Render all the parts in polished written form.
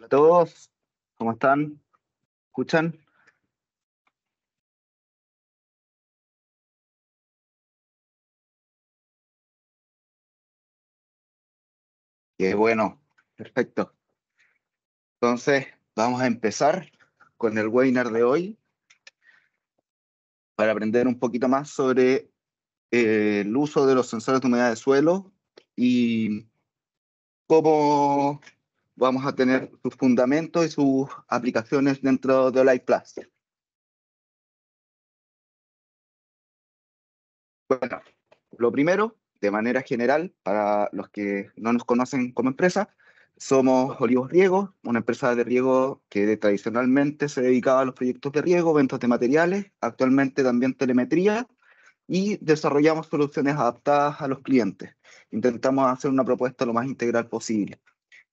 Hola a todos, ¿cómo están? ¿Escuchan? Qué bueno, perfecto. Entonces, vamos a empezar con el webinar de hoy para aprender un poquito más sobre el uso de los sensores de humedad de suelo y cómo vamos a tener sus fundamentos y sus aplicaciones dentro de Olive Plus. Bueno, lo primero, de manera general, para los que no nos conocen como empresa, somos Olivos Riego, una empresa de riego que tradicionalmente se dedicaba a los proyectos de riego, ventas de materiales, actualmente también telemetría, y desarrollamos soluciones adaptadas a los clientes. Intentamos hacer una propuesta lo más integral posible.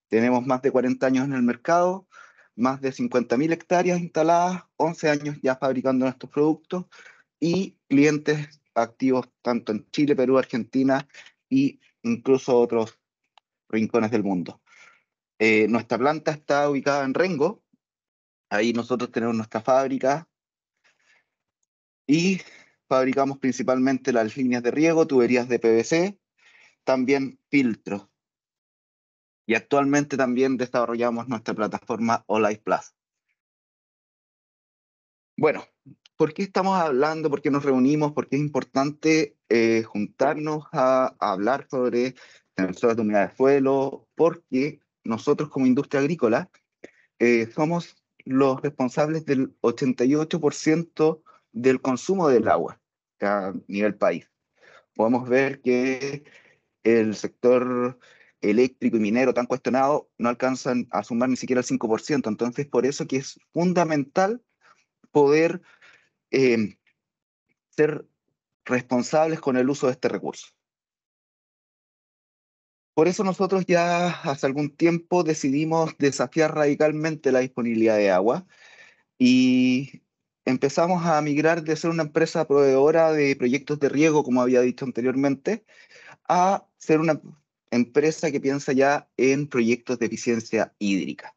Tenemos más de 40 años en el mercado, más de 50.000 hectáreas instaladas, 11 años ya fabricando nuestros productos y clientes activos tanto en Chile, Perú, Argentina e incluso otros rincones del mundo. Nuestra planta está ubicada en Rengo, ahí nosotros tenemos nuestra fábrica y fabricamos principalmente las líneas de riego, tuberías de PVC, también filtros. Y actualmente también desarrollamos nuestra plataforma Olive Plus. Bueno, ¿por qué estamos hablando? ¿Por qué nos reunimos? ¿Por qué es importante juntarnos a hablar sobre sensores de humedad de suelo? Porque nosotros como industria agrícola somos los responsables del 88% del consumo del agua a nivel país. Podemos ver que el sector eléctrico y minero tan cuestionado no alcanzan a sumar ni siquiera el 5%. Entonces, por eso que es fundamental poder eh, ser responsables con el uso de este recurso. Por eso nosotros ya hace algún tiempo decidimos desafiar radicalmente la disponibilidad de agua y empezamos a migrar de ser una empresa proveedora de proyectos de riego, como había dicho anteriormente, a ser una empresa que piensa ya en proyectos de eficiencia hídrica.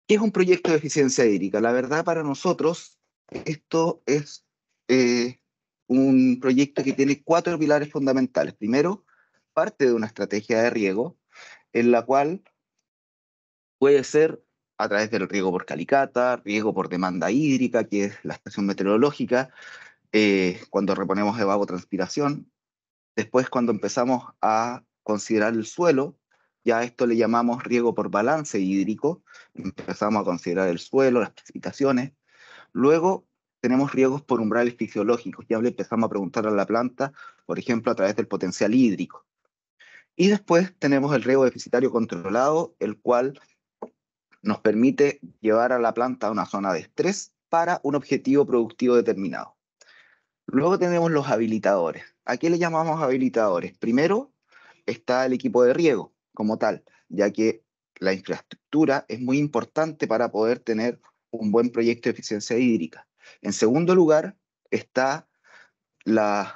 ¿Qué es un proyecto de eficiencia hídrica? La verdad, para nosotros, esto es eh, un proyecto que tiene cuatro pilares fundamentales. Primero, parte de una estrategia de riego, en la cual puede ser a través del riego por calicata, riego por demanda hídrica, que es la estación meteorológica, cuando reponemos evapotranspiración. Después, cuando empezamos a considerar el suelo, ya a esto le llamamos riego por balance hídrico. Empezamos a considerar el suelo, las precipitaciones. Luego tenemos riegos por umbrales fisiológicos. Ya le empezamos a preguntar a la planta, por ejemplo, a través del potencial hídrico. Y después tenemos el riego deficitario controlado, el cual nos permite llevar a la planta a una zona de estrés para un objetivo productivo determinado. Luego tenemos los habilitadores. ¿A qué le llamamos habilitadores? Primero está el equipo de riego como tal, ya que la infraestructura es muy importante para poder tener un buen proyecto de eficiencia hídrica. En segundo lugar está las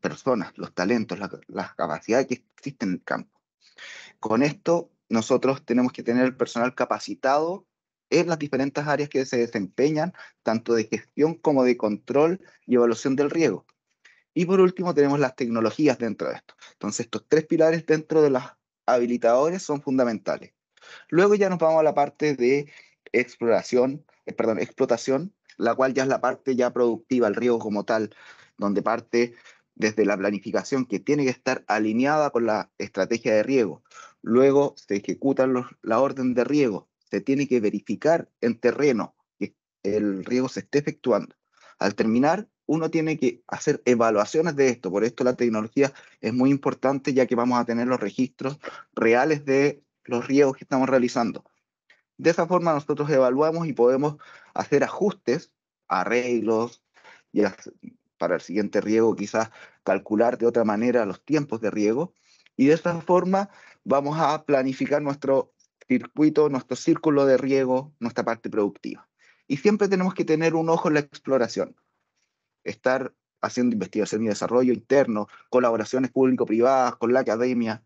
personas, los talentos, las capacidades que existen en el campo. Con esto nosotros tenemos que tener el personal capacitado en las diferentes áreas que se desempeñan, tanto de gestión como de control y evaluación del riego. Y por último tenemos las tecnologías dentro de esto. Entonces estos tres pilares dentro de los habilitadores son fundamentales. Luego ya nos vamos a la parte de explotación, la cual ya es la parte ya productiva, el riego como tal, donde parte desde la planificación que tiene que estar alineada con la estrategia de riego. Luego se ejecuta la orden de riego, se tiene que verificar en terreno que el riego se esté efectuando. Al terminar, uno tiene que hacer evaluaciones de esto, por esto la tecnología es muy importante ya que vamos a tener los registros reales de los riegos que estamos realizando. De esa forma nosotros evaluamos y podemos hacer ajustes, arreglos, y para el siguiente riego quizás calcular de otra manera los tiempos de riego, y de esa forma vamos a planificar nuestro circuito, nuestro círculo de riego, nuestra parte productiva. Y siempre tenemos que tener un ojo en la exploración, estar haciendo investigación y desarrollo interno, colaboraciones público-privadas con la academia,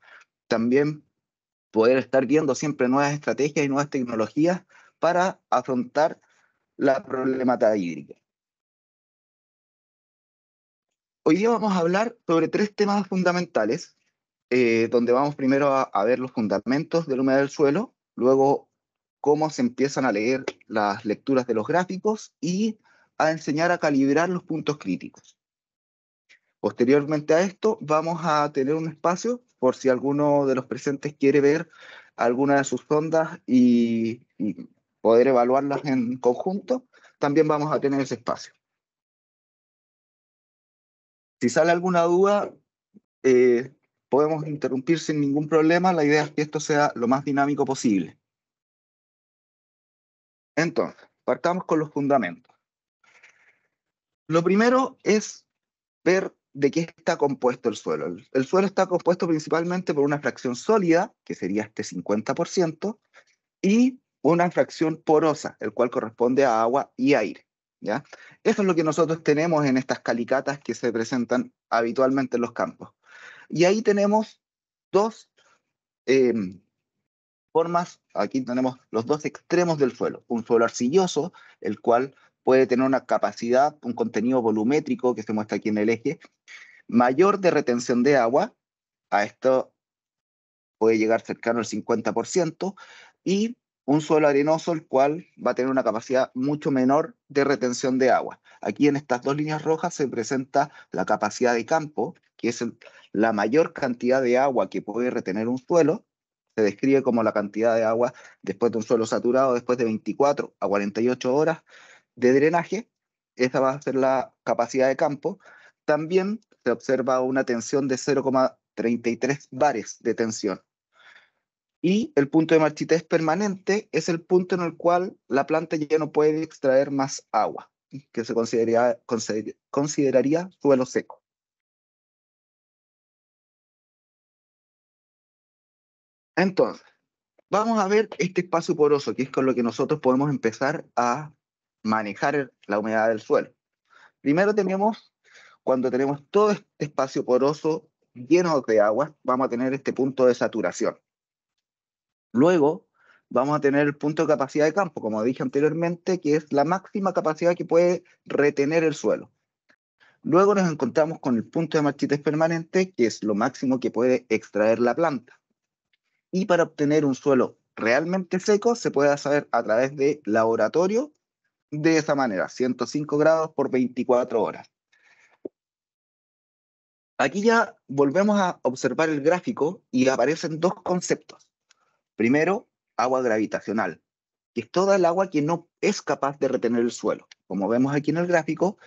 también poder estar viendo siempre nuevas estrategias y nuevas tecnologías para afrontar la problemática hídrica. Hoy día vamos a hablar sobre 3 temas fundamentales, donde vamos primero a ver los fundamentos de la humedad del suelo, luego cómo se empiezan a leer las lecturas de los gráficos y a enseñar a calibrar los puntos críticos. Posteriormente a esto, vamos a tener un espacio por si alguno de los presentes quiere ver alguna de sus sondas y poder evaluarlas en conjunto. También vamos a tener ese espacio. Si sale alguna duda, podemos interrumpir sin ningún problema. La idea es que esto sea lo más dinámico posible. Entonces, partamos con los fundamentos. Lo primero es ver de qué está compuesto el suelo. El suelo está compuesto principalmente por una fracción sólida, que sería este 50%, y una fracción porosa, el cual corresponde a agua y aire, ¿ya? Eso es lo que nosotros tenemos en estas calicatas que se presentan habitualmente en los campos. Y ahí tenemos dos eh, formas, aquí tenemos los dos extremos del suelo. Un suelo arcilloso, el cual puede tener una capacidad, un contenido volumétrico que se muestra aquí en el eje, mayor de retención de agua, a esto puede llegar cercano al 50%, y un suelo arenoso, el cual va a tener una capacidad mucho menor de retención de agua. Aquí en estas dos líneas rojas se presenta la capacidad de campo, que es la mayor cantidad de agua que puede retener un suelo. Se describe como la cantidad de agua después de un suelo saturado, después de 24 a 48 horas de drenaje. Esa va a ser la capacidad de campo. También se observa una tensión de 0,33 bares de tensión. Y el punto de marchitez permanente es el punto en el cual la planta ya no puede extraer más agua, que se consideraría suelo seco. Entonces, vamos a ver este espacio poroso, que es con lo que nosotros podemos empezar a manejar la humedad del suelo. Primero cuando tenemos todo este espacio poroso lleno de agua, vamos a tener este punto de saturación. Luego vamos a tener el punto de capacidad de campo, como dije anteriormente, que es la máxima capacidad que puede retener el suelo. Luego nos encontramos con el punto de marchitez permanente, que es lo máximo que puede extraer la planta. Y para obtener un suelo realmente seco se puede hacer a través de laboratorio de esa manera, 105 grados por 24 horas. Aquí ya volvemos a observar el gráfico y aparecen dos conceptos. Primero, agua gravitacional, que es toda el agua que no es capaz de retener el suelo. Como vemos aquí en el gráfico,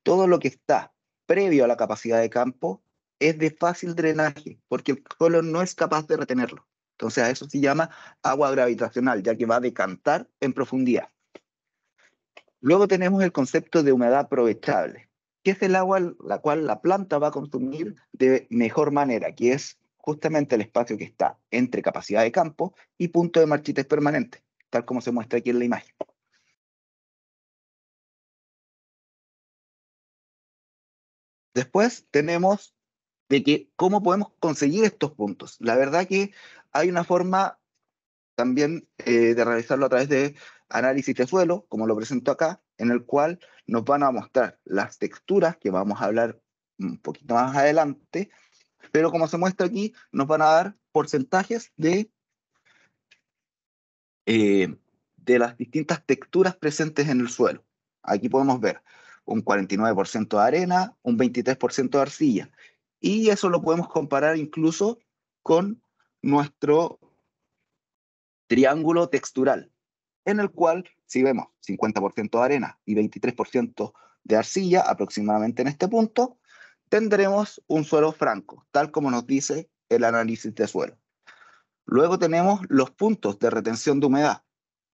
todo lo que está previo a la capacidad de campo es de fácil drenaje, porque el suelo no es capaz de retenerlo. Entonces a eso se llama agua gravitacional, ya que va a decantar en profundidad. Luego tenemos el concepto de humedad aprovechable, que es el agua la cual la planta va a consumir de mejor manera, que es justamente el espacio que está entre capacidad de campo y punto de marchitez permanente, tal como se muestra aquí en la imagen. Después tenemos de que cómo podemos conseguir estos puntos. La verdad que hay una forma también de realizarlo a través de análisis de suelo, como lo presento acá, en el cual nos van a mostrar las texturas, que vamos a hablar un poquito más adelante, pero como se muestra aquí, nos van a dar porcentajes eh, de las distintas texturas presentes en el suelo. Aquí podemos ver un 49% de arena, un 23% de arcilla, y eso lo podemos comparar incluso con nuestro triángulo textural, en el cual, si vemos 50% de arena y 23% de arcilla, aproximadamente en este punto, tendremos un suelo franco, tal como nos dice el análisis de suelo. Luego tenemos los puntos de retención de humedad,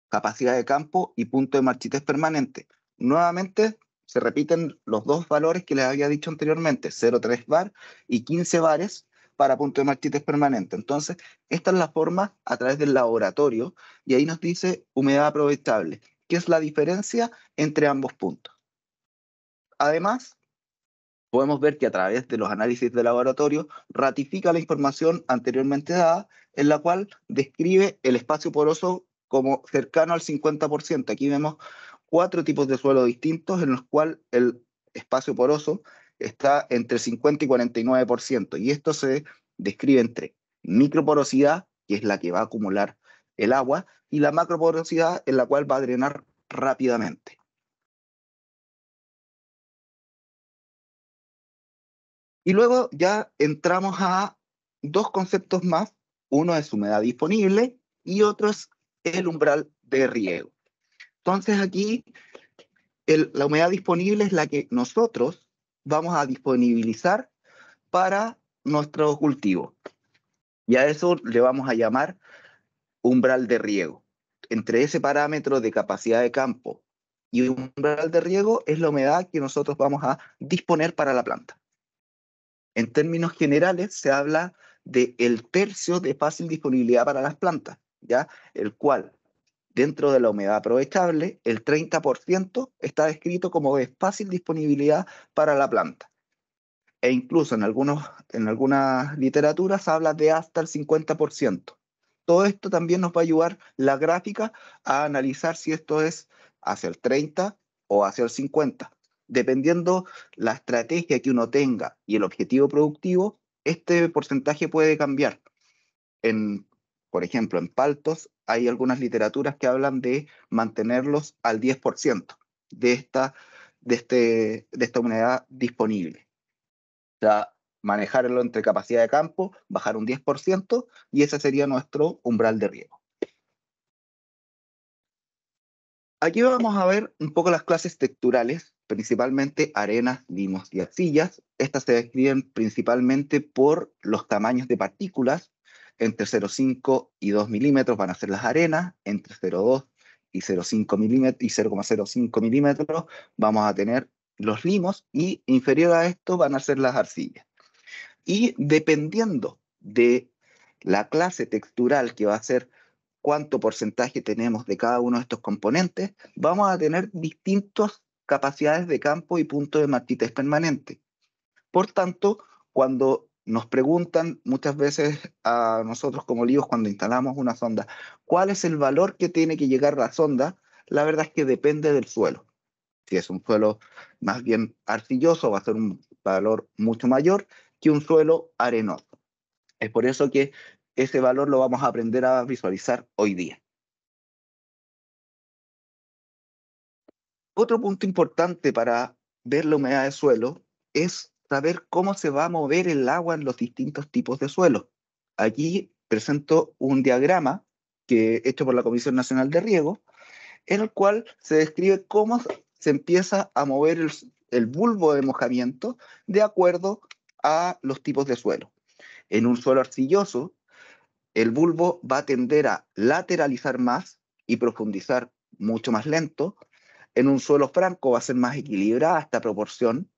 capacidad de campo y punto de marchitez permanente. Nuevamente se repiten los dos valores que les había dicho anteriormente, 0,3 bar y 15 bares para punto de marchitez permanente. Entonces, esta es la forma a través del laboratorio y ahí nos dice humedad aprovechable, que es la diferencia entre ambos puntos. Además, podemos ver que a través de los análisis de laboratorio ratifica la información anteriormente dada, en la cual describe el espacio poroso como cercano al 50%. Aquí vemos 4 tipos de suelo distintos en los cuales el espacio poroso está entre 50 y 49%, y esto se describe entre microporosidad, que es la que va a acumular el agua, y la macroporosidad, en la cual va a drenar rápidamente. Y luego ya entramos a dos conceptos más. Uno es humedad disponible y otro es el umbral de riego. Entonces aquí la humedad disponible es la que nosotros vamos a disponibilizar para nuestro cultivo. Y a eso le vamos a llamar umbral de riego. Entre ese parámetro de capacidad de campo y umbral de riego es la humedad que nosotros vamos a disponer para la planta. En términos generales, se habla del tercio de fácil disponibilidad para las plantas, ¿ya? El cual, dentro de la humedad aprovechable, el 30% está descrito como de fácil disponibilidad para la planta. E incluso en algunas literaturas habla de hasta el 50%. Todo esto también nos va a ayudar la gráfica a analizar si esto es hacia el 30 o hacia el 50. Dependiendo la estrategia que uno tenga y el objetivo productivo, este porcentaje puede cambiar. Por ejemplo, en paltos hay algunas literaturas que hablan de mantenerlos al 10% de esta humedad disponible. O sea, manejarlo entre capacidad de campo, bajar un 10%, y ese sería nuestro umbral de riego. Aquí vamos a ver un poco las clases texturales, principalmente arenas, limos y arcillas. Estas se describen principalmente por los tamaños de partículas. Entre 0,5 y 2 milímetros van a ser las arenas, entre 0,2 y 0,5 milímetros y 0,05 milímetros vamos a tener los limos, y inferior a esto van a ser las arcillas. Y dependiendo de la clase textural, que va a ser cuánto porcentaje tenemos de cada uno de estos componentes, vamos a tener distintas capacidades de campo y punto de marchitez permanente. Por tanto, cuando nos preguntan muchas veces a nosotros como LIOS, cuando instalamos una sonda, ¿cuál es el valor que tiene que llegar la sonda? La verdad es que depende del suelo. Si es un suelo más bien arcilloso, va a ser un valor mucho mayor que un suelo arenoso. Es por eso que ese valor lo vamos a aprender a visualizar hoy día. Otro punto importante para ver la humedad del suelo es saber cómo se va a mover el agua en los distintos tipos de suelo. Aquí presento un diagrama hecho por la Comisión Nacional de Riego, en el cual se describe cómo se empieza a mover el bulbo de mojamiento de acuerdo a los tipos de suelo. En un suelo arcilloso, el bulbo va a tender a lateralizar más y profundizar mucho más lento. En un suelo franco va a ser más equilibrada esta proporción.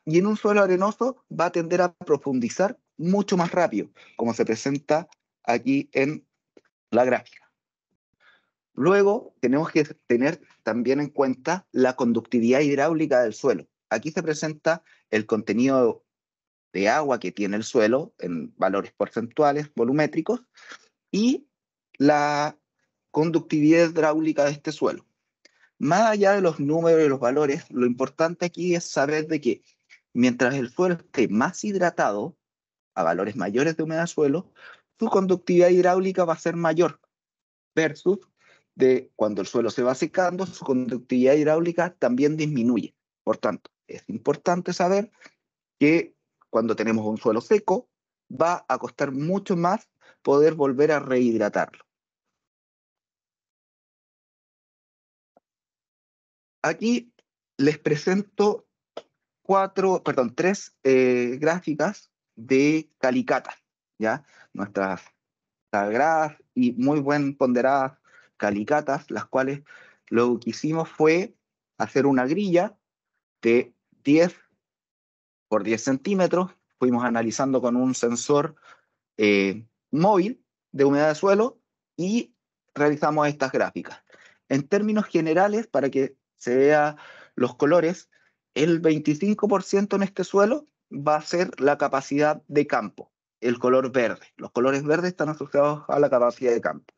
Y en un suelo arenoso va a tender a profundizar mucho más rápido, como se presenta aquí en la gráfica. Luego tenemos que tener también en cuenta la conductividad hidráulica del suelo. Aquí se presenta el contenido de agua que tiene el suelo en valores porcentuales, volumétricos, y la conductividad hidráulica de este suelo. Más allá de los números y los valores, lo importante aquí es saber de que mientras el suelo esté más hidratado, a valores mayores de humedad del suelo, su conductividad hidráulica va a ser mayor, versus de cuando el suelo se va secando, su conductividad hidráulica también disminuye. Por tanto, es importante saber que cuando tenemos un suelo seco, va a costar mucho más poder volver a rehidratarlo. Aquí les presento tres gráficas de calicatas, ¿ya? Nuestras sagradas y muy buen ponderadas calicatas, las cuales lo que hicimos fue hacer una grilla de 10 por 10 centímetros, fuimos analizando con un sensor móvil de humedad de suelo y realizamos estas gráficas. En términos generales, para que se vea los colores, El 25% en este suelo va a ser la capacidad de campo, el color verde. Los colores verdes están asociados a la capacidad de campo.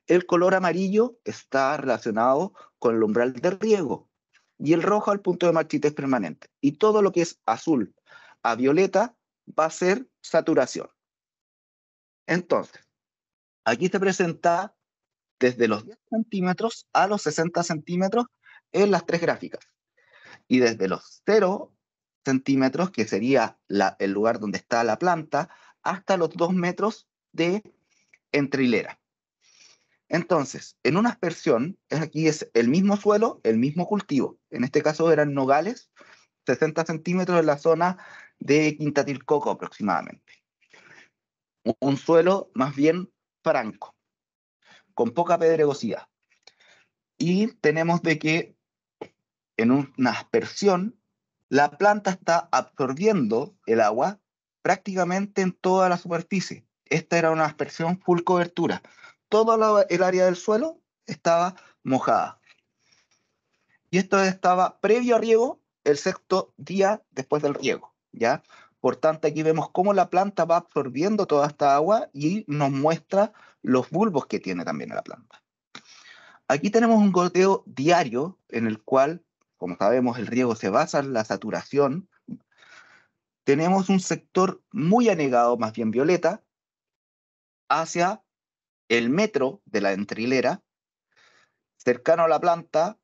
El color amarillo está relacionado con el umbral de riego y el rojo al punto de marchitez permanente. Y todo lo que es azul a violeta va a ser saturación. Entonces, aquí se presenta desde los 10 centímetros a los 60 centímetros en las tres gráficas. Y desde los 0 centímetros, que sería el lugar donde está la planta, hasta los 2 metros de entre hilera. Entonces, en una aspersión, aquí es el mismo suelo, el mismo cultivo. En este caso eran nogales, 60 centímetros en la zona de Quintatilcoco aproximadamente. Un suelo más bien franco, con poca pedregosidad. Y tenemos de que en una aspersión, la planta está absorbiendo el agua prácticamente en toda la superficie. Esta era una aspersión full cobertura. Toda el área del suelo estaba mojada. Y esto estaba previo a riego, el sexto día después del riego, ¿ya? Por tanto, aquí vemos cómo la planta va absorbiendo toda esta agua y nos muestra los bulbos que tiene también la planta. Aquí tenemos un goteo diario en el cual, como sabemos, el riego se basa en la saturación. Tenemos un sector muy anegado, más bien violeta, hacia el metro de la entrilera, cercano a la planta,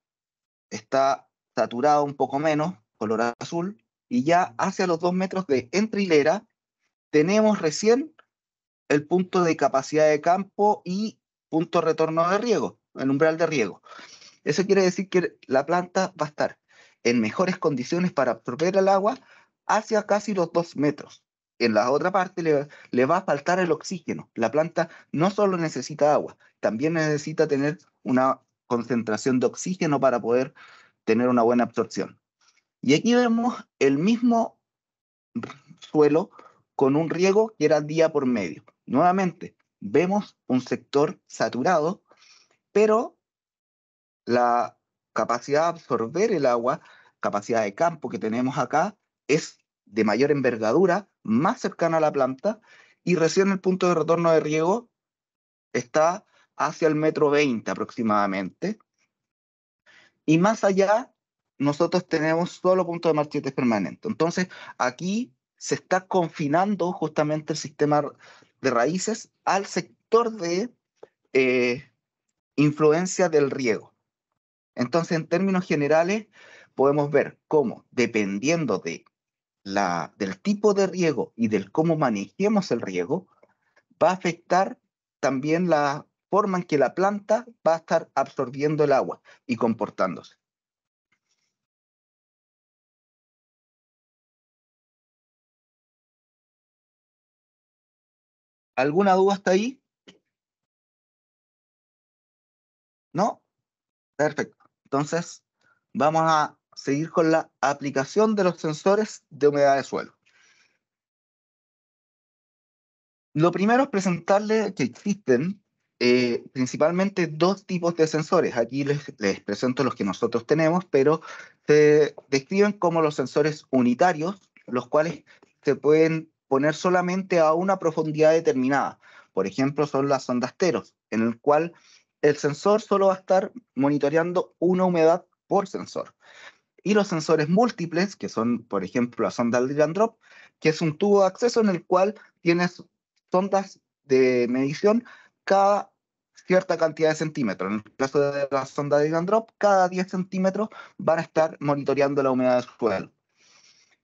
está saturado un poco menos, color azul, y ya hacia los 2 metros de entrilera tenemos recién el punto de capacidad de campo y punto de retorno de riego, el umbral de riego. Eso quiere decir que la planta va a estar en mejores condiciones para absorber el agua hacia casi los 2 metros. En la otra parte le va a faltar el oxígeno. La planta no solo necesita agua, también necesita tener una concentración de oxígeno para poder tener una buena absorción. Y aquí vemos el mismo suelo con un riego que era día por medio. Nuevamente, vemos un sector saturado, pero la capacidad de absorber el agua, capacidad de campo que tenemos acá, es de mayor envergadura, más cercana a la planta, y recién el punto de retorno de riego está hacia el 1,20 m aproximadamente. Y más allá, nosotros tenemos solo punto de marchete permanente. Entonces, aquí se está confinando justamente el sistema de raíces al sector de influencia del riego. Entonces, en términos generales, podemos ver cómo, dependiendo del tipo de riego y del cómo manejemos el riego, va a afectar también la forma en que la planta va a estar absorbiendo el agua y comportándose. ¿Alguna duda hasta ahí? ¿No? Perfecto. Entonces, vamos a seguir con la aplicación de los sensores de humedad de suelo. Lo primero es presentarles que existen principalmente dos tipos de sensores. Aquí les presento los que nosotros tenemos, pero se describen como los sensores unitarios, los cuales se pueden poner solamente a una profundidad determinada. Por ejemplo, son las sondas Teros, en el cual el sensor solo va a estar monitoreando una humedad por sensor. Y los sensores múltiples, que son, por ejemplo, la sonda Drag and Drop, que es un tubo de acceso en el cual tienes sondas de medición cada cierta cantidad de centímetros. En el caso de la sonda Drag and Drop, cada 10 centímetros van a estar monitoreando la humedad del suelo.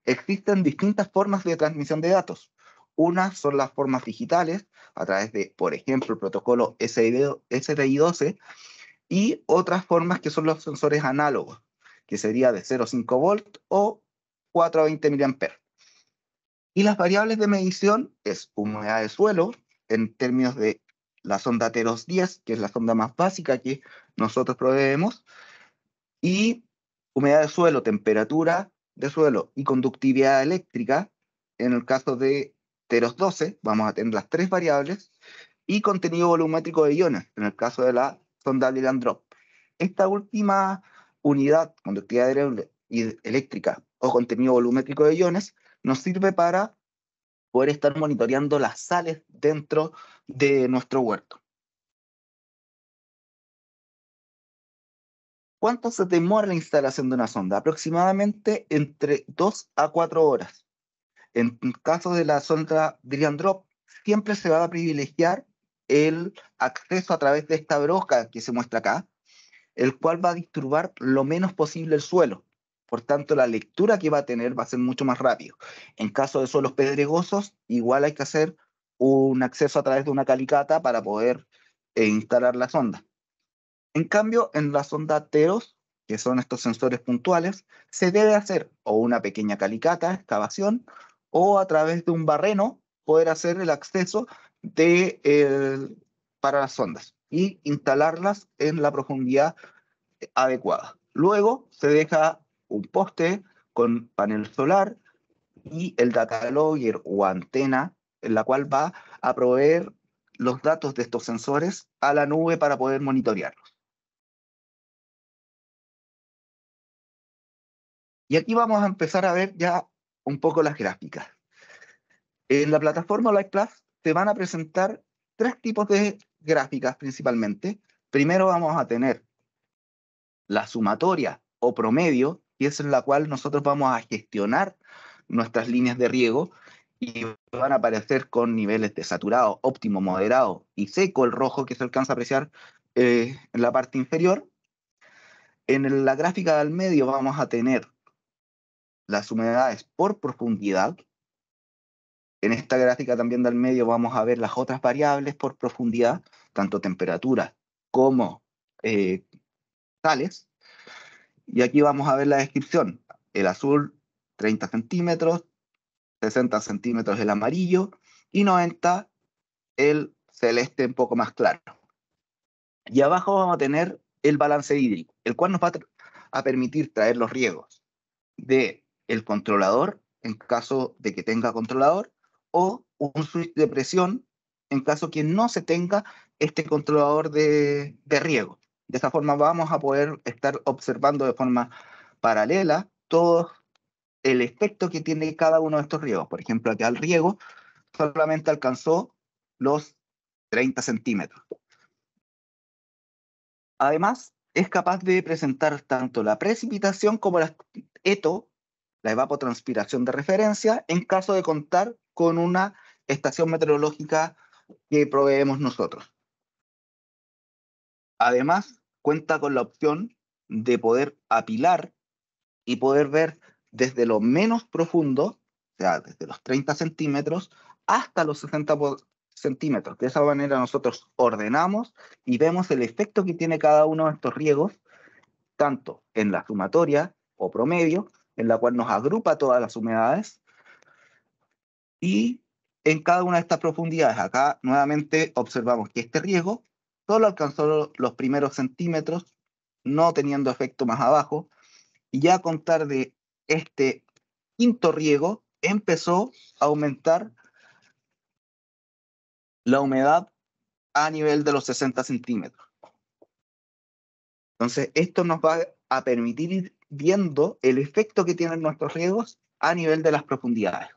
Existen distintas formas de transmisión de datos. Unas son las formas digitales, a través de, por ejemplo, el protocolo SDI12, y otras formas que son los sensores análogos, que sería de 0,5 volt o 420 mA. Y las variables de medición es humedad de suelo, en términos de la sonda Teros 10, que es la sonda más básica que nosotros proveemos, y humedad de suelo, temperatura de suelo y conductividad eléctrica. En el caso de Teros 12, vamos a tener las tres variables, y contenido volumétrico de iones, en el caso de la sonda Drag and Drop. Esta última unidad, conductividad eléctrica o contenido volumétrico de iones, nos sirve para poder estar monitoreando las sales dentro de nuestro huerto. ¿Cuánto se demora la instalación de una sonda? Aproximadamente entre 2 a 4 horas. En caso de la sonda Drag Drop, siempre se va a privilegiar el acceso a través de esta broca que se muestra acá, el cual va a disturbar lo menos posible el suelo. Por tanto, la lectura que va a tener va a ser mucho más rápido. En caso de suelos pedregosos, igual hay que hacer un acceso a través de una calicata para poder instalar la sonda. En cambio, en la sonda TEOS, que son estos sensores puntuales, se debe hacer o una pequeña calicata, excavación, o a través de un barreno poder hacer el acceso para las sondas y instalarlas en la profundidad adecuada. Luego se deja un poste con panel solar y el data logger o antena en la cual va a proveer los datos de estos sensores a la nube para poder monitorearlos. Y aquí vamos a empezar a ver ya un poco las gráficas. En la plataforma Light Plus te van a presentar tres tipos de gráficas principalmente. Primero vamos a tener la sumatoria o promedio, que es en la cual nosotros vamos a gestionar nuestras líneas de riego y van a aparecer con niveles de saturado, óptimo, moderado y seco, el rojo que se alcanza a apreciar en la parte inferior. En la gráfica del medio vamos a tener las humedades por profundidad. En esta gráfica también del medio vamos a ver las otras variables por profundidad, tanto temperatura como sales. Y aquí vamos a ver la descripción. El azul, 30 centímetros, 60 centímetros el amarillo y 90 el celeste un poco más claro. Y abajo vamos a tener el balance hídrico, el cual nos va a permitir traer los riegos del controlador, en caso de que tenga controlador, o un switch de presión, en caso que no se tenga este controlador de riego. De esa forma vamos a poder estar observando de forma paralela todo el efecto que tiene cada uno de estos riegos. Por ejemplo, acá el riego solamente alcanzó los 30 centímetros. Además, es capaz de presentar tanto la precipitación como la ETO, la evapotranspiración de referencia, en caso de contar con una estación meteorológica que proveemos nosotros. Además, cuenta con la opción de poder apilar y poder ver desde lo menos profundo, o sea, desde los 30 centímetros hasta los 60 centímetros. De esa manera nosotros ordenamos y vemos el efecto que tiene cada uno de estos riegos, tanto en la sumatoria o promedio, en la cual nos agrupa todas las humedades, y en cada una de estas profundidades. Acá nuevamente observamos que este riego solo alcanzó los primeros centímetros, no teniendo efecto más abajo, y ya a contar de este quinto riego empezó a aumentar la humedad a nivel de los 60 centímetros. Entonces, esto nos va a permitir ir viendo el efecto que tienen nuestros riegos a nivel de las profundidades.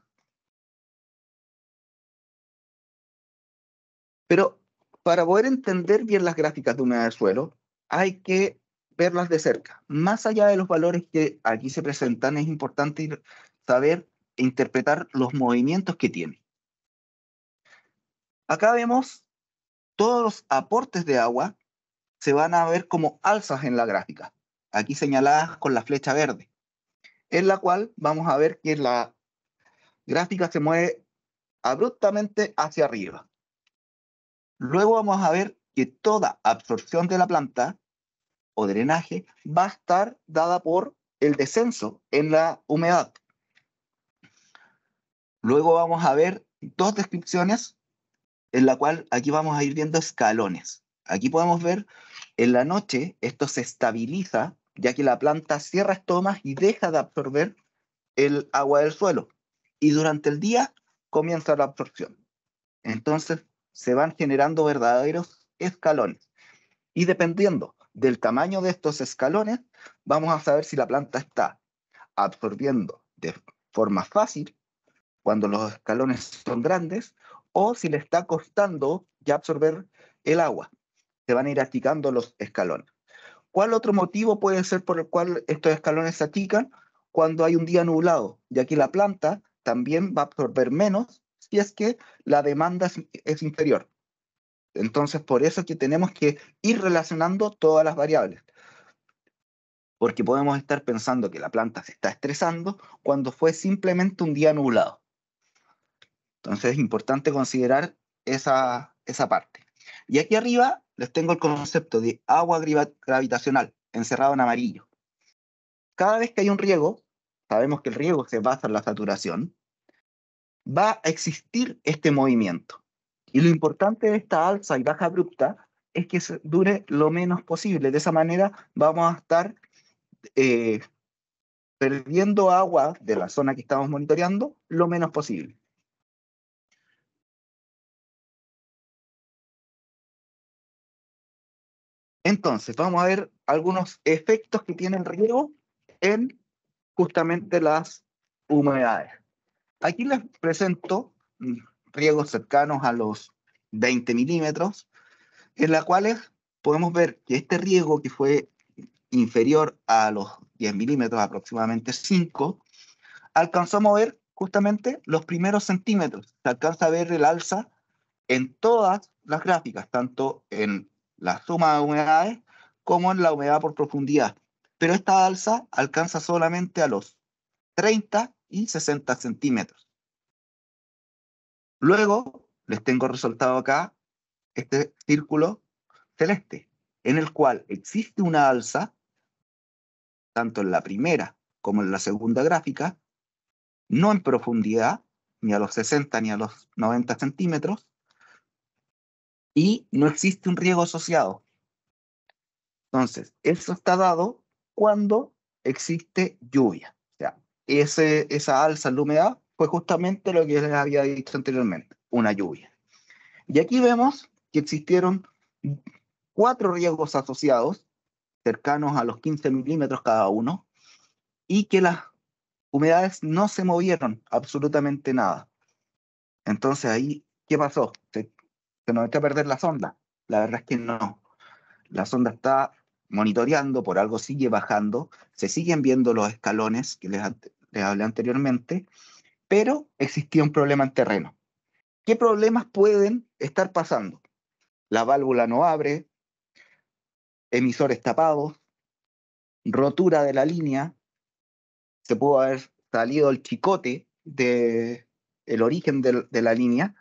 Pero para poder entender bien las gráficas de humedad del suelo, hay que verlas de cerca. Más allá de los valores que aquí se presentan, es importante saber e interpretar los movimientos que tiene. Acá vemos todos los aportes de agua se van a ver como alzas en la gráfica, aquí señaladas con la flecha verde, en la cual vamos a ver que la gráfica se mueve abruptamente hacia arriba. Luego vamos a ver que toda absorción de la planta o drenaje va a estar dada por el descenso en la humedad. Luego vamos a ver dos descripciones en la cual aquí vamos a ir viendo escalones. Aquí podemos ver en la noche esto se estabiliza ya que la planta cierra estomas y deja de absorber el agua del suelo. Y durante el día comienza la absorción. Entonces se van generando verdaderos escalones. Y dependiendo del tamaño de estos escalones, vamos a saber si la planta está absorbiendo de forma fácil cuando los escalones son grandes, o si le está costando ya absorber el agua. Se van a ir achicando los escalones. ¿Cuál otro motivo puede ser por el cual estos escalones se achican? Cuando hay un día nublado, ya que la planta también va a absorber menos si es que la demanda es inferior. Entonces, por eso es que tenemos que ir relacionando todas las variables, porque podemos estar pensando que la planta se está estresando cuando fue simplemente un día nublado. Entonces es importante considerar esa parte. Y aquí arriba les tengo el concepto de agua gravitacional, encerrado en amarillo. Cada vez que hay un riego, sabemos que el riego se basa en la saturación, va a existir este movimiento. Y lo importante de esta alza y baja abrupta es que dure lo menos posible. De esa manera vamos a estar eh, perdiendo agua de la zona que estamos monitoreando lo menos posible. Entonces, vamos a ver algunos efectos que tiene el riego en justamente las humedades. Aquí les presento riegos cercanos a los 20 milímetros, en las cuales podemos ver que este riego que fue inferior a los 10 milímetros, aproximadamente 5, alcanzó a mover justamente los primeros centímetros. Se alcanza a ver el alza en todas las gráficas, tanto en la suma de humedades como en la humedad por profundidad. Pero esta alza alcanza solamente a los 30 y 60 centímetros. Luego les tengo resaltado acá este círculo celeste, en el cual existe una alza, tanto en la primera como en la segunda gráfica, no en profundidad, ni a los 60 ni a los 90 centímetros, y no existe un riego asociado. Entonces, eso está dado cuando existe lluvia. O sea, esa alza en la humedad fue justamente lo que les había dicho anteriormente, una lluvia. Y aquí vemos que existieron 4 riegos asociados, cercanos a los 15 milímetros cada uno, y que las humedades no se movieron absolutamente nada. Entonces ahí, ¿qué pasó? ¿Se nos echó a perder la sonda? La verdad es que no. La sonda está monitoreando, por algo sigue bajando, se siguen viendo los escalones que les hablé anteriormente, pero existía un problema en terreno. ¿Qué problemas pueden estar pasando? La válvula no abre, emisores tapados, rotura de la línea, se pudo haber salido el chicote de el origen de la línea,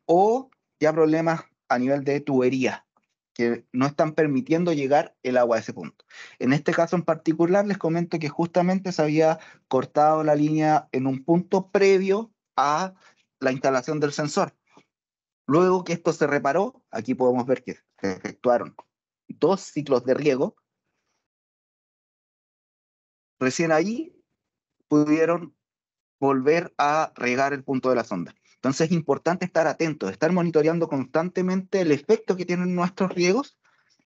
o ya problemas a nivel de tubería, que no están permitiendo llegar el agua a ese punto. En este caso en particular les comento que justamente se había cortado la línea en un punto previo a la instalación del sensor. Luego que esto se reparó, aquí podemos ver que se efectuaron 2 ciclos de riego. Recién ahí pudieron volver a regar el punto de la sonda. Entonces es importante estar atentos, estar monitoreando constantemente el efecto que tienen nuestros riegos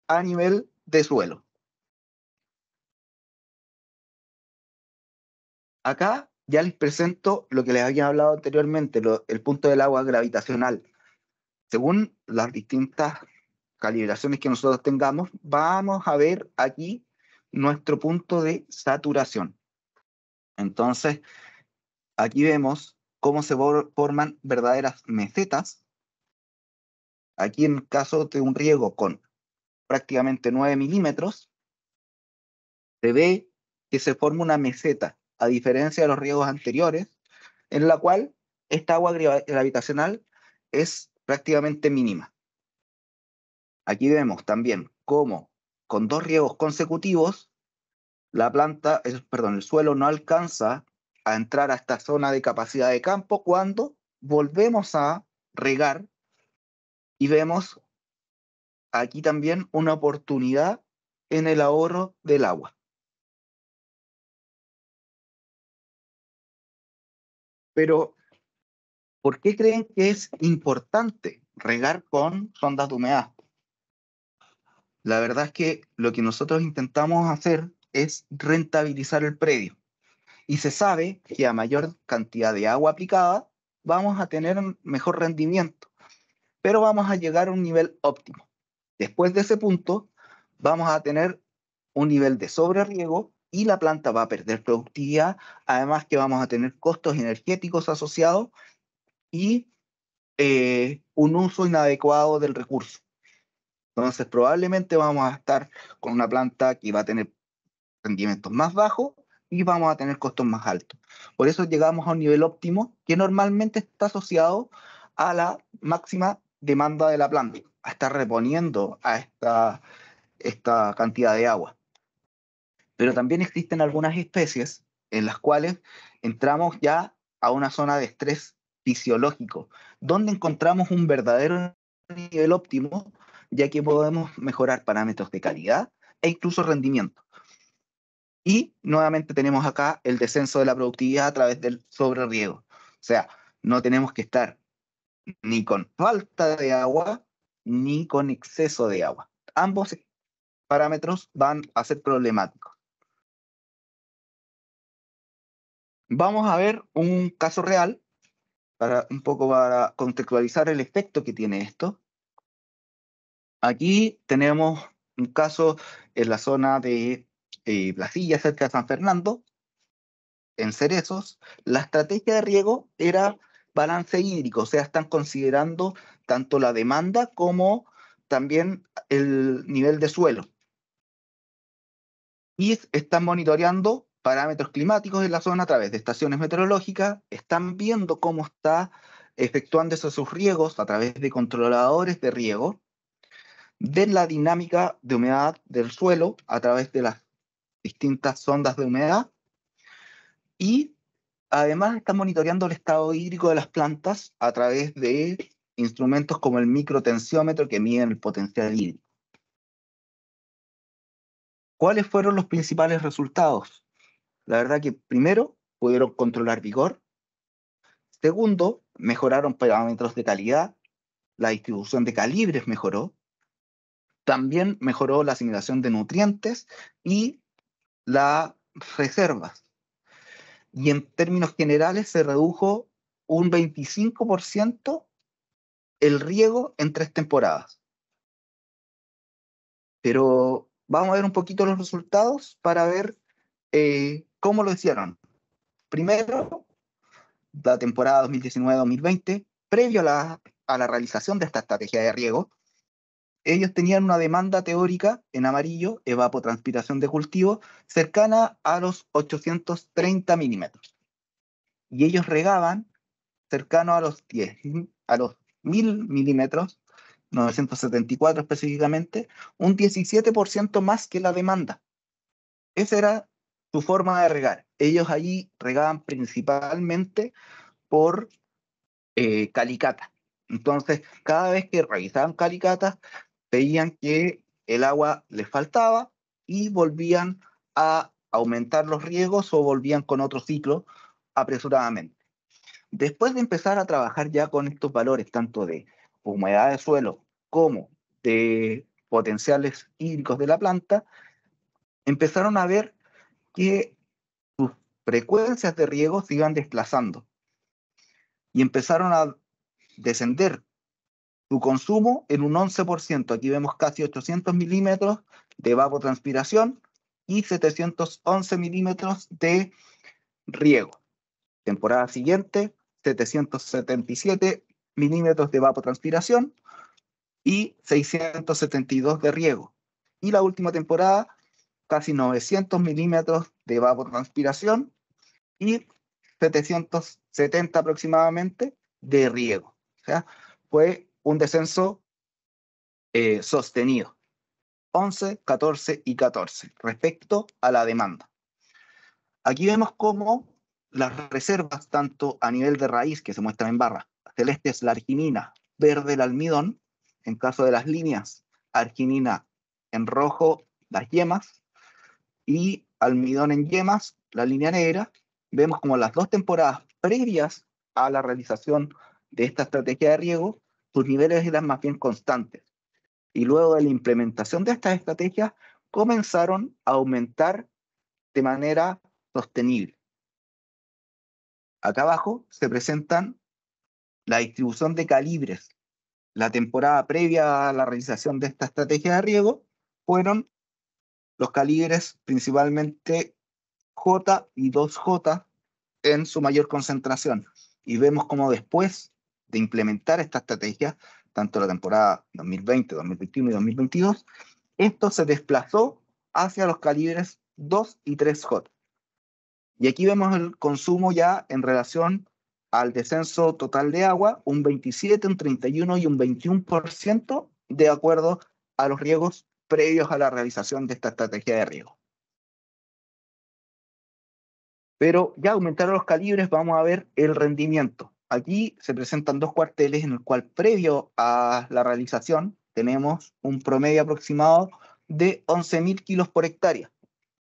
a nivel de suelo. Acá ya les presento lo que les había hablado anteriormente, el punto del agua gravitacional. Según las distintas calibraciones que nosotros tengamos, vamos a ver aquí nuestro punto de saturación. Entonces, aquí vemos cómo se forman verdaderas mesetas. Aquí en el caso de un riego con prácticamente 9 milímetros, se ve que se forma una meseta, a diferencia de los riegos anteriores, en la cual esta agua gravitacional es prácticamente mínima. Aquí vemos también cómo con 2 riegos consecutivos, el suelo no alcanza a entrar a esta zona de capacidad de campo cuando volvemos a regar y vemos aquí también una oportunidad en el ahorro del agua. Pero, ¿por qué creen que es importante regar con sondas de humedad? La verdad es que lo que nosotros intentamos hacer es rentabilizar el predio. Y se sabe que a mayor cantidad de agua aplicada, vamos a tener un mejor rendimiento, pero vamos a llegar a un nivel óptimo. Después de ese punto, vamos a tener un nivel de sobreriego y la planta va a perder productividad, además que vamos a tener costos energéticos asociados y un uso inadecuado del recurso. Entonces, probablemente vamos a estar con una planta que va a tener rendimientos más bajos y vamos a tener costos más altos. Por eso llegamos a un nivel óptimo que normalmente está asociado a la máxima demanda de la planta, a estar reponiendo a esta cantidad de agua. Pero también existen algunas especies en las cuales entramos ya a una zona de estrés fisiológico, donde encontramos un verdadero nivel óptimo, ya que podemos mejorar parámetros de calidad e incluso rendimiento. Y nuevamente tenemos acá el descenso de la productividad a través del sobreriego. O sea, no tenemos que estar ni con falta de agua ni con exceso de agua. Ambos parámetros van a ser problemáticos. Vamos a ver un caso real para un poco para contextualizar el efecto que tiene esto. Aquí tenemos un caso en la zona de Placilla, cerca de San Fernando, en Cerezos. La estrategia de riego era balance hídrico, o sea, están considerando tanto la demanda como también el nivel de suelo. Y están monitoreando parámetros climáticos en la zona a través de estaciones meteorológicas, están viendo cómo está efectuándose sus riegos a través de controladores de riego, de la dinámica de humedad del suelo a través de las distintas sondas de humedad y además están monitoreando el estado hídrico de las plantas a través de instrumentos como el microtensiómetro que miden el potencial hídrico. ¿Cuáles fueron los principales resultados? La verdad que primero pudieron controlar vigor, segundo mejoraron parámetros de calidad, la distribución de calibres mejoró, también mejoró la asimilación de nutrientes y las reservas. Y en términos generales se redujo un 25% el riego en 3 temporadas. Pero vamos a ver un poquito los resultados para ver cómo lo hicieron. Primero, la temporada 2019-2020, previo a la realización de esta estrategia de riego, ellos tenían una demanda teórica en amarillo, evapotranspiración de cultivo, cercana a los 830 milímetros. Y ellos regaban cercano a los 1000 milímetros, 974 específicamente, un 17% más que la demanda. Esa era su forma de regar. Ellos allí regaban principalmente por calicata. Entonces, cada vez que revisaban calicatas, veían que el agua les faltaba y volvían a aumentar los riegos o volvían con otro ciclo apresuradamente. Después de empezar a trabajar ya con estos valores, tanto de humedad de suelo como de potenciales hídricos de la planta, empezaron a ver que sus frecuencias de riego se iban desplazando y empezaron a descender su consumo en un 11%. Aquí vemos casi 800 milímetros de evapotranspiración y 711 milímetros de riego. Temporada siguiente, 777 milímetros de evapotranspiración y 672 de riego. Y la última temporada, casi 900 milímetros de evapotranspiración y 770 aproximadamente de riego. O sea, fue un descenso sostenido. 11, 14 y 14 respecto a la demanda. Aquí vemos cómo las reservas, tanto a nivel de raíz, que se muestran en barra, celeste es la arginina, verde el almidón, en caso de las líneas, arginina en rojo las yemas y almidón en yemas, la línea negra. Vemos como las 2 temporadas previas a la realización de esta estrategia de riego, sus niveles eran más bien constantes. Y luego de la implementación de estas estrategias, comenzaron a aumentar de manera sostenible. Acá abajo se presentan la distribución de calibres. La temporada previa a la realización de esta estrategia de riego fueron los calibres principalmente J y 2J en su mayor concentración. Y vemos como después de implementar esta estrategia, tanto la temporada 2020, 2021 y 2022, esto se desplazó hacia los calibres 2 y 3J. Y aquí vemos el consumo ya en relación al descenso total de agua, un 27, un 31 y un 21% de acuerdo a los riegos previos a la realización de esta estrategia de riego. Pero ya aumentaron los calibres, vamos a ver el rendimiento. Aquí se presentan dos cuarteles en el cual previo a la realización tenemos un promedio aproximado de 11.000 kilos por hectárea.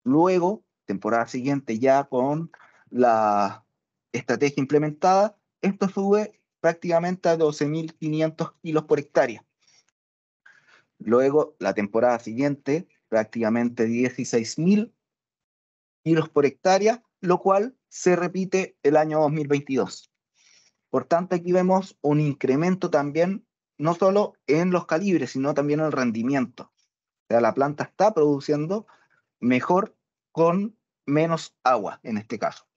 Luego, temporada siguiente ya con la estrategia implementada, esto sube prácticamente a 12.500 kilos por hectárea. Luego, la temporada siguiente, prácticamente 16.000 kilos por hectárea, lo cual se repite el año 2022. Por tanto, aquí vemos un incremento también, no solo en los calibres, sino también en el rendimiento. O sea, la planta está produciendo mejor con menos agua, en este caso.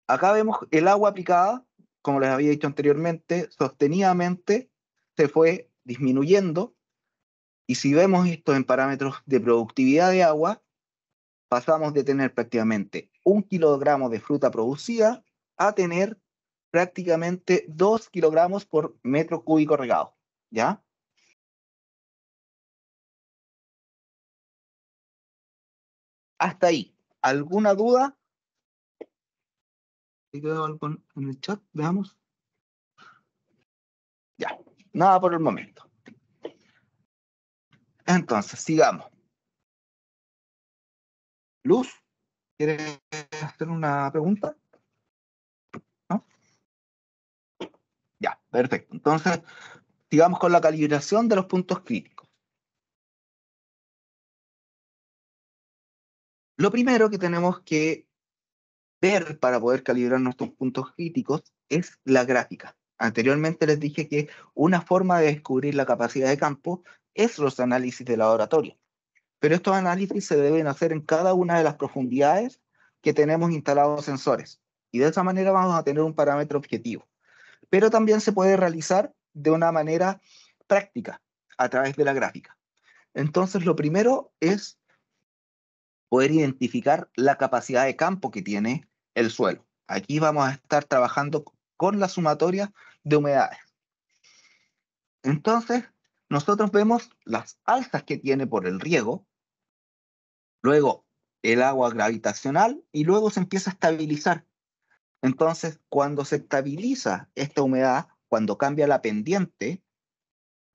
Acá vemos el agua aplicada, como les había dicho anteriormente, sostenidamente se fue disminuyendo, y si vemos esto en parámetros de productividad de agua, pasamos de tener prácticamente 1 kilogramo de fruta producida a tener prácticamente 2 kilogramos por metro cúbico regado, ¿ya? Hasta ahí. ¿Alguna duda? ¿Hay algo en el chat? Veamos. Ya, nada por el momento. Entonces, sigamos. Luz, ¿quieres hacer una pregunta? ¿No? Ya, perfecto. Entonces, sigamos con la calibración de los puntos críticos. Lo primero que tenemos que ver para poder calibrar nuestros puntos críticos es la gráfica. Anteriormente les dije que una forma de descubrir la capacidad de campo es los análisis de laboratorio, pero estos análisis se deben hacer en cada una de las profundidades que tenemos instalados sensores, y de esa manera vamos a tener un parámetro objetivo. Pero también se puede realizar de una manera práctica a través de la gráfica. Entonces, lo primero es poder identificar la capacidad de campo que tiene el suelo. Aquí vamos a estar trabajando con la sumatoria de humedades. Entonces, nosotros vemos las alzas que tiene por el riego, luego el agua gravitacional y luego se empieza a estabilizar. Entonces, cuando se estabiliza esta humedad, cuando cambia la pendiente,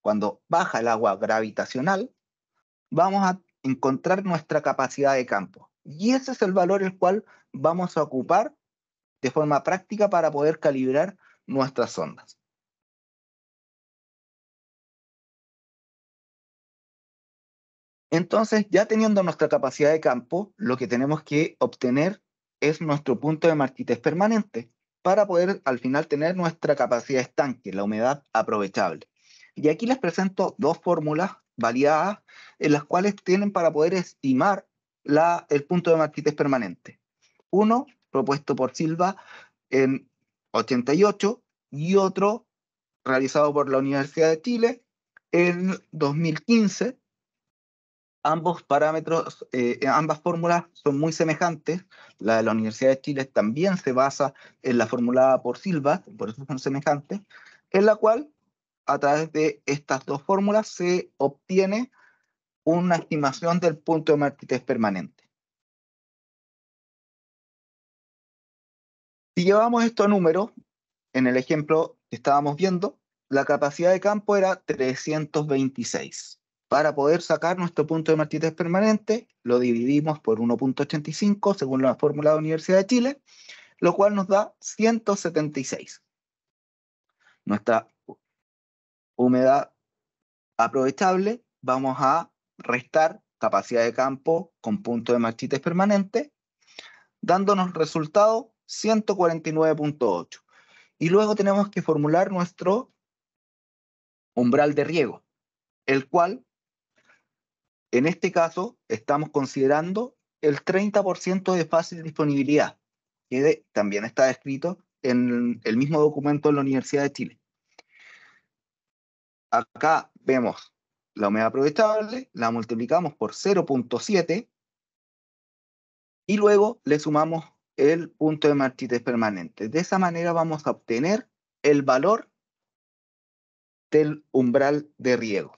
cuando baja el agua gravitacional, vamos a encontrar nuestra capacidad de campo. Y ese es el valor el cual vamos a ocupar de forma práctica para poder calibrar nuestras sondas. Entonces, ya teniendo nuestra capacidad de campo, lo que tenemos que obtener es nuestro punto de marquitez permanente para poder al final tener nuestra capacidad de estanque, la humedad aprovechable. Y aquí les presento dos fórmulas validadas en las cuales tienen para poder estimar el punto de marquitez permanente. Uno propuesto por Silva en 88 y otro realizado por la Universidad de Chile en 2015. Ambos parámetros, ambas fórmulas son muy semejantes. La de la Universidad de Chile también se basa en la formulada por Silva, por eso son semejantes, en la cual a través de estas dos fórmulas se obtiene una estimación del punto de marquitez permanente. Si llevamos esto a números, en el ejemplo que estábamos viendo, la capacidad de campo era 326. Para poder sacar nuestro punto de marquitez permanente, lo dividimos por 1.85 según la fórmula de la Universidad de Chile, lo cual nos da 176. Nuestra humedad aprovechable, vamos a restar capacidad de campo con punto de marchitez permanente, dándonos resultado 149.8. Y luego tenemos que formular nuestro umbral de riego, el cual, en este caso, estamos considerando el 30% de fácil disponibilidad, que también está descrito en el mismo documento de la Universidad de Chile. Acá vemos la humedad aprovechable, la multiplicamos por 0.7 y luego le sumamos el punto de marchitez permanente. De esa manera vamos a obtener el valor del umbral de riego.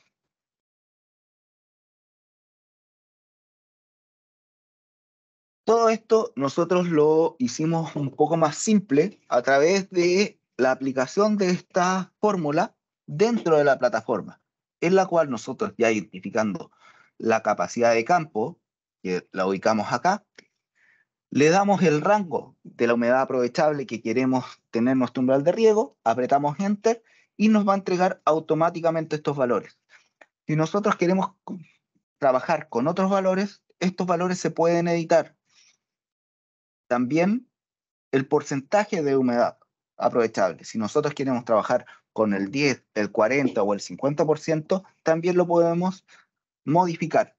Todo esto nosotros lo hicimos un poco más simple a través de la aplicación de esta fórmula dentro de la plataforma, en la cual nosotros, ya identificando la capacidad de campo, que la ubicamos acá, le damos el rango de la humedad aprovechable que queremos tener en nuestro umbral de riego, apretamos Enter y nos va a entregar automáticamente estos valores. Si nosotros queremos trabajar con otros valores, estos valores se pueden editar. También el porcentaje de humedad aprovechable. Si nosotros queremos trabajar con el 10, el 40 o el 50%, también lo podemos modificar.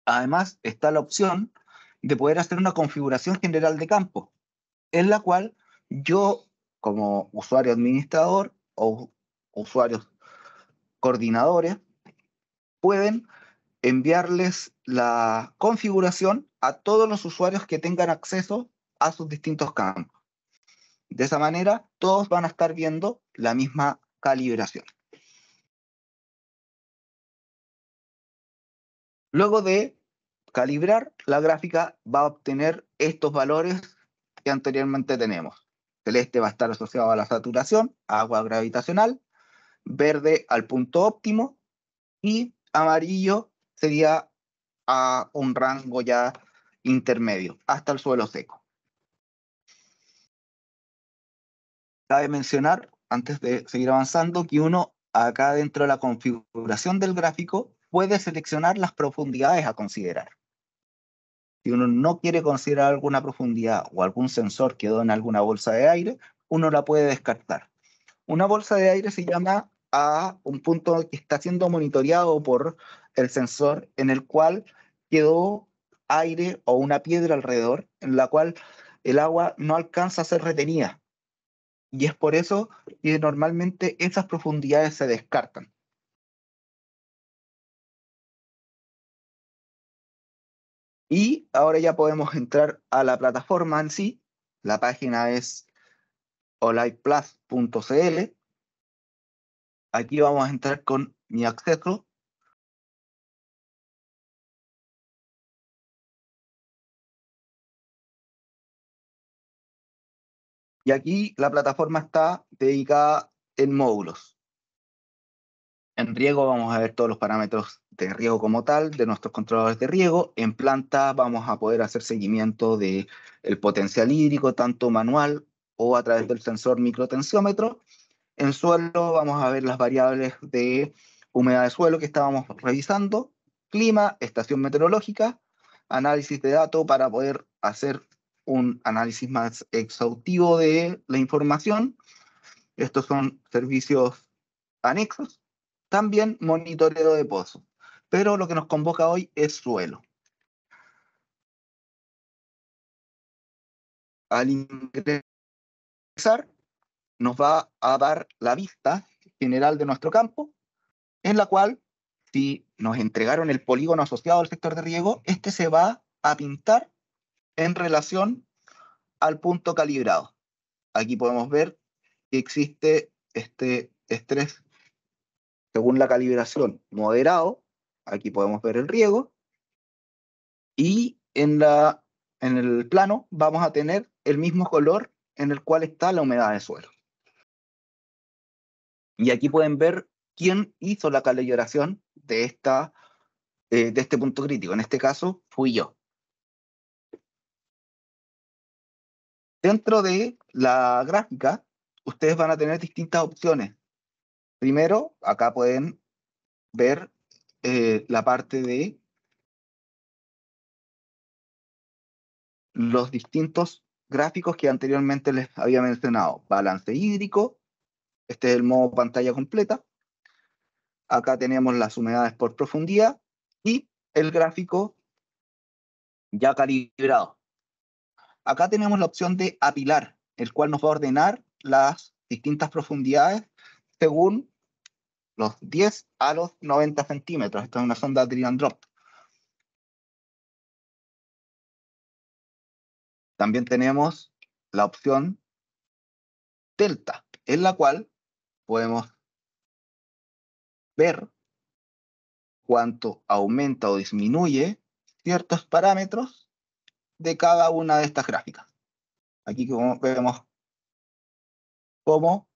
Además, está la opción de poder hacer una configuración general de campo, en la cual yo, como usuario administrador o usuarios coordinadores, pueden enviarles la configuración a todos los usuarios que tengan acceso a sus distintos campos. De esa manera, todos van a estar viendo la misma calibración. Luego de calibrar, la gráfica va a obtener estos valores que anteriormente tenemos. Celeste va a estar asociado a la saturación, agua gravitacional, verde al punto óptimo y amarillo sería a un rango ya intermedio, hasta el suelo seco. Cabe mencionar, antes de seguir avanzando, que uno acá dentro de la configuración del gráfico puede seleccionar las profundidades a considerar. Si uno no quiere considerar alguna profundidad o algún sensor quedó en alguna bolsa de aire, uno la puede descartar. Una bolsa de aire se llama a un punto que está siendo monitoreado por el sensor en el cual quedó aire o una piedra alrededor, en la cual el agua no alcanza a ser retenida. Y es por eso que normalmente esas profundidades se descartan. Y ahora ya podemos entrar a la plataforma en sí. La página es oliteplus.cl. Aquí vamos a entrar con mi acceso. Y aquí la plataforma está dedicada en módulos. En riego vamos a ver todos los parámetros de riego como tal, de nuestros controladores de riego. En planta vamos a poder hacer seguimiento del potencial hídrico, tanto manual o a través del sensor microtensiómetro. En suelo vamos a ver las variables de humedad de suelo que estábamos revisando, clima, estación meteorológica, análisis de datos para poder hacer un análisis más exhaustivo de la información. Estos son servicios anexos. También monitoreo de pozos. Pero lo que nos convoca hoy es suelo. Al ingresar, nos va a dar la vista general de nuestro campo, en la cual, si nos entregaron el polígono asociado al sector de riego, este se va a pintar en relación al punto calibrado. Aquí podemos ver que existe este estrés según la calibración moderado. Aquí podemos ver el riego. Y en el plano vamos a tener el mismo color en el cual está la humedad de suelo. Y aquí pueden ver quién hizo la calibración de este punto crítico. En este caso, fui yo. Dentro de la gráfica, ustedes van a tener distintas opciones. Primero, acá pueden ver la parte de los distintos gráficos que anteriormente les había mencionado. Balance hídrico, este es el modo pantalla completa. Acá tenemos las humedades por profundidad y el gráfico ya calibrado. Acá tenemos la opción de apilar, el cual nos va a ordenar las distintas profundidades según los 10 a los 90 centímetros. Esta es una sonda drag and drop. También tenemos la opción delta, en la cual podemos ver cuánto aumenta o disminuye ciertos parámetros de cada una de estas gráficas. Aquí vemos cómo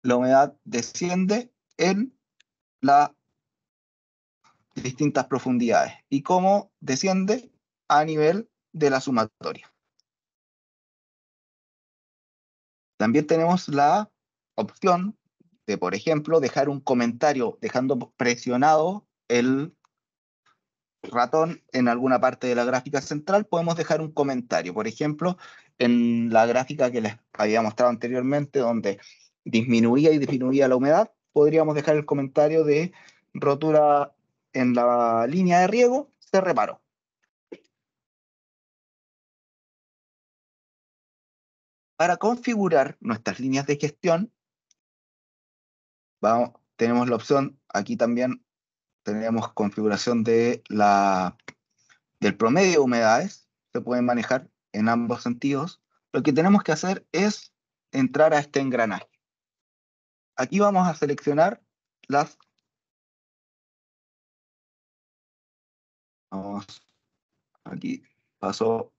la humedad desciende en las distintas profundidades y cómo desciende a nivel de la sumatoria. También tenemos la opción de, por ejemplo, dejar un comentario dejando presionado el ratón en alguna parte de la gráfica central. Podemos dejar un comentario, por ejemplo, en la gráfica que les había mostrado anteriormente, donde disminuía y disminuía la humedad, podríamos dejar el comentario de rotura en la línea de riego, se reparó. Para configurar nuestras líneas de gestión, tenemos la opción, aquí también tenemos configuración del promedio de humedades, se pueden manejar en ambos sentidos. Lo que tenemos que hacer es entrar a este engranaje. Aquí vamos a seleccionar las... Vamos, aquí paso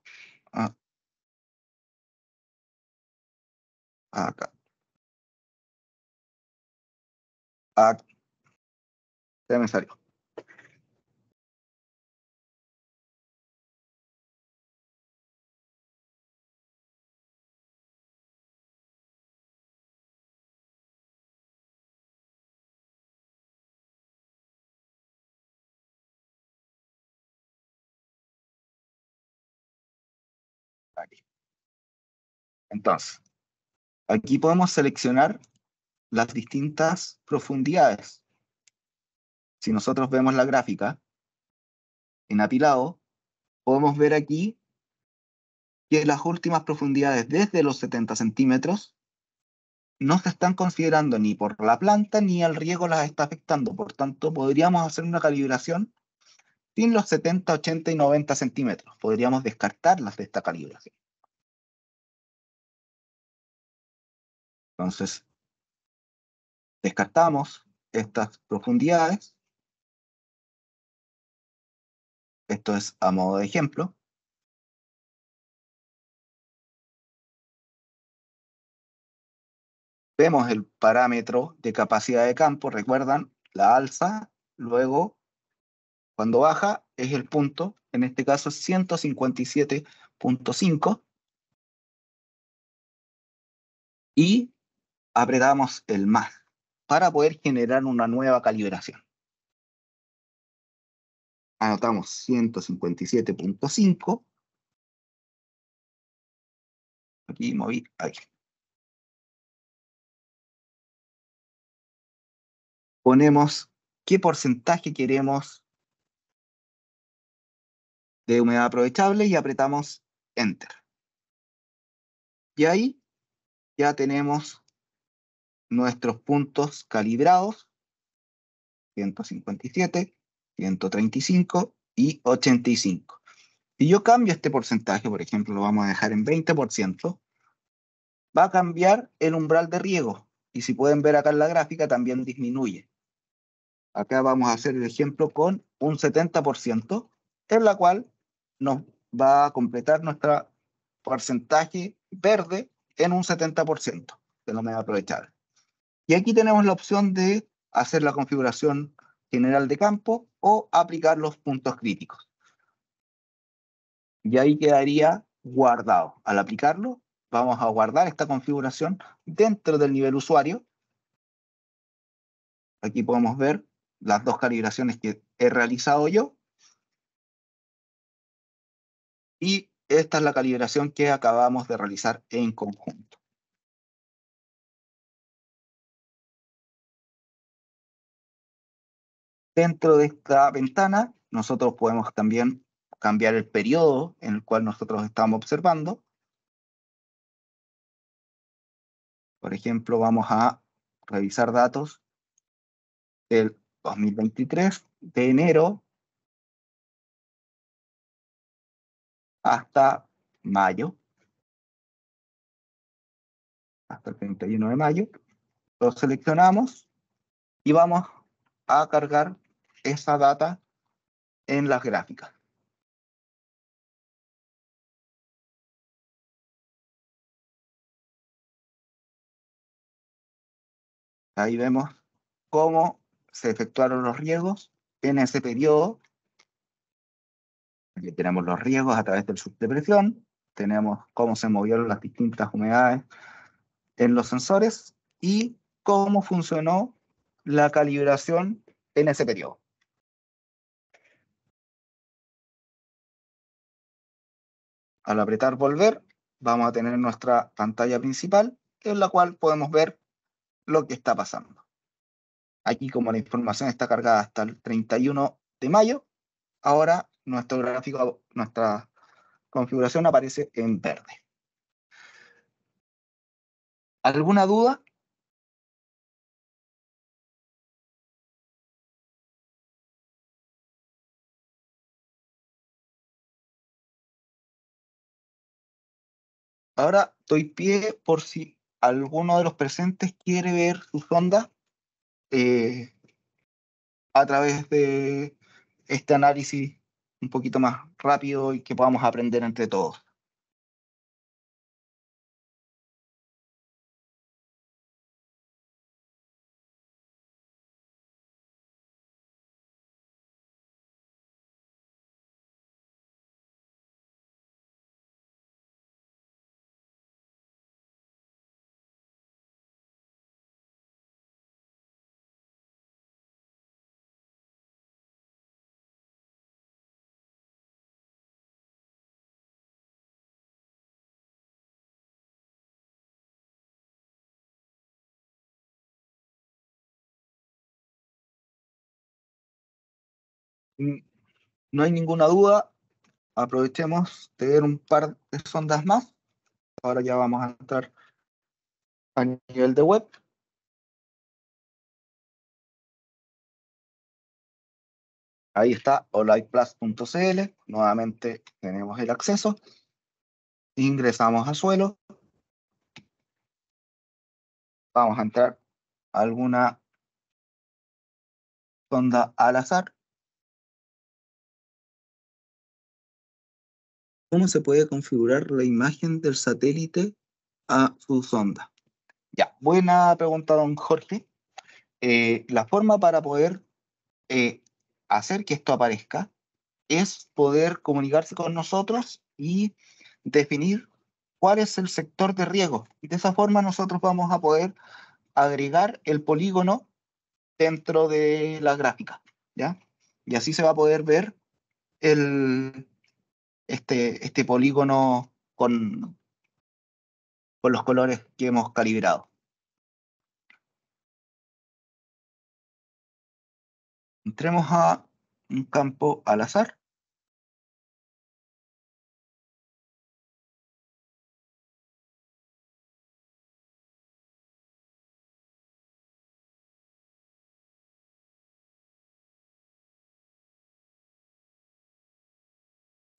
acá. Se me salió. Aquí. Entonces, aquí podemos seleccionar las distintas profundidades. Si nosotros vemos la gráfica en apilado, podemos ver aquí que las últimas profundidades desde los 70 centímetros no se están considerando ni por la planta ni el riego las está afectando. Por tanto, podríamos hacer una calibración sin los 70, 80 y 90 centímetros. Podríamos descartarlas de esta calibración. Entonces, descartamos estas profundidades. Esto es a modo de ejemplo. Vemos el parámetro de capacidad de campo, recuerdan, la alza, luego cuando baja es el punto, en este caso es 157.5, y apretamos el más para poder generar una nueva calibración. Anotamos 157.5, aquí moví, aquí. Ponemos qué porcentaje queremos de humedad aprovechable y apretamos Enter. Y ahí ya tenemos nuestros puntos calibrados, 157, 135 y 85. Si yo cambio este porcentaje, por ejemplo, lo vamos a dejar en 20%, va a cambiar el umbral de riego. Y si pueden ver acá en la gráfica, también disminuye. Acá vamos a hacer el ejemplo con un 70%, en la cual nos va a completar nuestro porcentaje verde en un 70% de la humedad aprovechable. Y aquí tenemos la opción de hacer la configuración general de campo o aplicar los puntos críticos. Y ahí quedaría guardado. Al aplicarlo, vamos a guardar esta configuración dentro del nivel usuario. Aquí podemos ver las dos calibraciones que he realizado yo. Y esta es la calibración que acabamos de realizar en conjunto. Dentro de esta ventana, nosotros podemos también cambiar el periodo en el cual nosotros estamos observando. Por ejemplo, vamos a revisar datos del 2023, de enero hasta mayo, hasta el 31 de mayo. Lo seleccionamos y vamos a cargar esa data en las gráficas. Ahí vemos cómo se efectuaron los riegos en ese periodo. Aquí tenemos los riegos a través del subdepresión, tenemos cómo se movieron las distintas humedades en los sensores y cómo funcionó la calibración en ese periodo. Al apretar volver, vamos a tener nuestra pantalla principal, en la cual podemos ver lo que está pasando. Aquí, como la información está cargada hasta el 31 de mayo, ahora nuestro gráfico, nuestra configuración aparece en verde. ¿Alguna duda? Ahora doy pie por si alguno de los presentes quiere ver sus ondas eh, a través de este análisis un poquito más rápido y que podamos aprender entre todos. Mm, No hay ninguna duda, aprovechemos de ver un par de sondas más. Ahora ya vamos a entrar a nivel de web. Ahí está oliveplus.cl. Nuevamente tenemos el acceso. Ingresamos a suelo. Vamos a entrar a alguna sonda al azar. ¿Cómo se puede configurar la imagen del satélite a su sonda? Ya, buena pregunta, don Jorge. La forma para poder eh, hacer que esto aparezca es poder comunicarse con nosotros y definir cuál es el sector de riego. Y de esa forma nosotros vamos a poder agregar el polígono dentro de la gráfica, ¿ya? Y así se va a poder ver el, este polígono con los colores que hemos calibrado. Entremos a un campo al azar.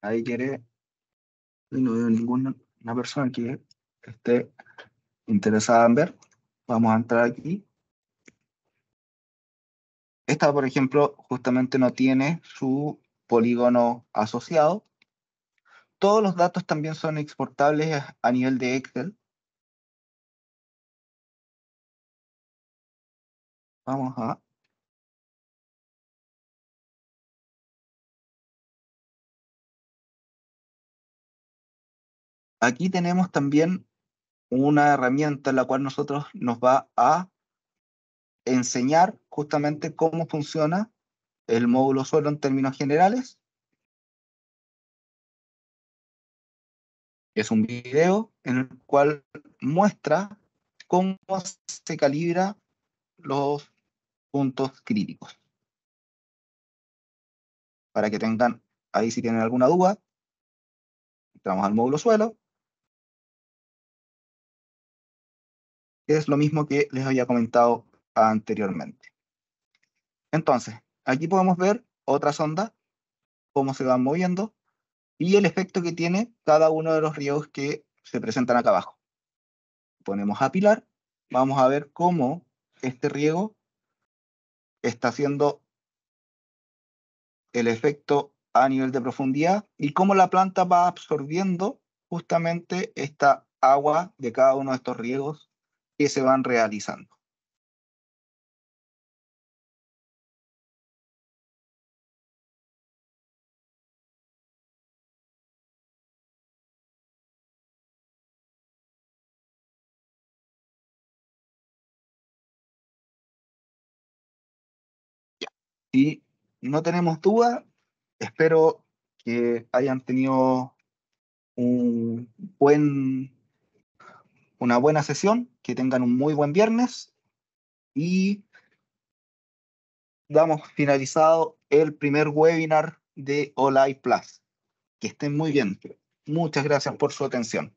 Ahí quiere, no veo ninguna persona que esté interesada en ver. Vamos a entrar aquí. Esta, por ejemplo, justamente no tiene su polígono asociado. Todos los datos también son exportables a nivel de Excel. Vamos a... Aquí tenemos también una herramienta en la cual nosotros nos va a enseñar justamente cómo funciona el módulo suelo en términos generales. Es un video en el cual muestra cómo se calibra los puntos críticos. Para que tengan, ahí si tienen alguna duda, entramos al módulo suelo, que es lo mismo que les había comentado anteriormente. Entonces, aquí podemos ver otras ondas, cómo se van moviendo y el efecto que tiene cada uno de los riegos que se presentan acá abajo. Ponemos a pilar, vamos a ver cómo este riego está haciendo el efecto a nivel de profundidad y cómo la planta va absorbiendo justamente esta agua de cada uno de estos riegos que se van realizando. Si no tenemos duda, espero que hayan tenido un buen, una buena sesión, que tengan un muy buen viernes y damos finalizado el primer webinar de Olay Plus. Que estén muy bien. Muchas gracias por su atención.